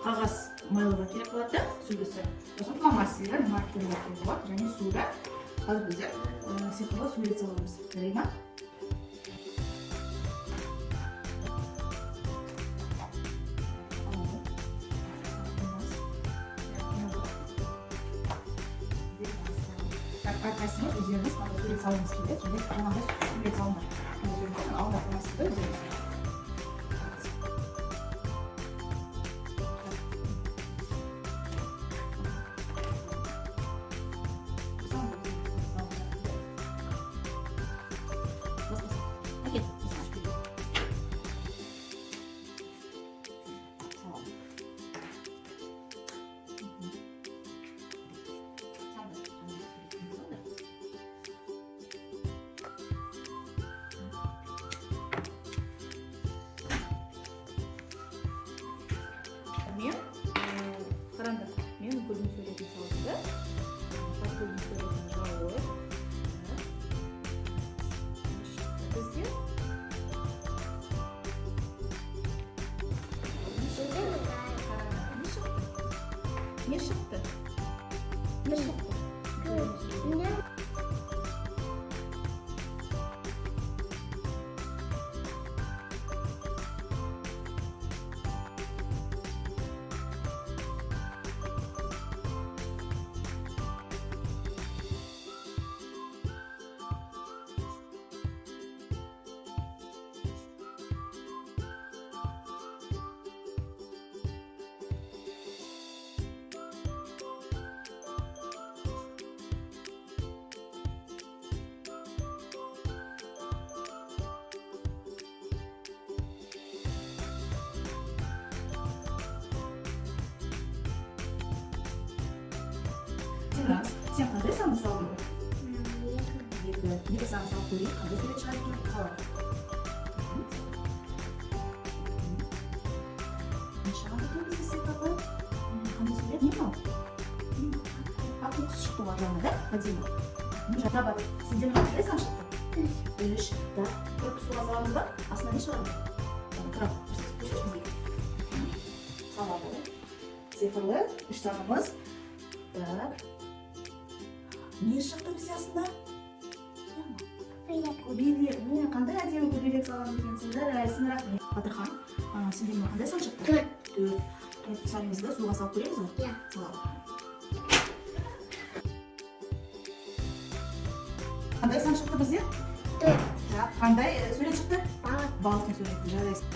қағаз майлығы керек болады да, сүлгісі. Сосын фломастерлер маркерлер керек болады, және суда. Қазір біздер сиқырлы сурет саламыз. Жарай ма? Әрқайсымыз өздеріміз қандай сурет салғымыз келеді, және қандай сурет салынады. Өздеріміздің алдында фломастерді өздеріміз. Мен қараңдар, мен гүлдің суретін салдым да. Гүлдің суретін жауып. Бізде не шықты? Не шықты? Сен қандай санды салдың? Екі санды салып көрейік, қандай сурет шығады екен? Қалай? Не шығады екен бізде сиқырлы? Қандай сурет? Не мынау? Ақ қоқыс шықты ғой жаңа, да? Мәдина. Жаңа бар. Сенден қандай сан шықты? 3. Да. Тұрып суға саламыз ба? Астына не шығады? Тұрап, көрсетіп бізге. Салады. Сиқырлы 3 санымыз. Так. Не шықты бізде астында? Көбелек. Қандай әдемі көбелек салған екенсіңдер? Райсын рахмет. Батырхан, сенден қандай сан шықты? 4. Санымызды суға салып көреміз ғой? Иә. Салады. Қандай сан шықты бізде? 4. Қандай сурет шықты? Балықтың суреті. Жарайсың.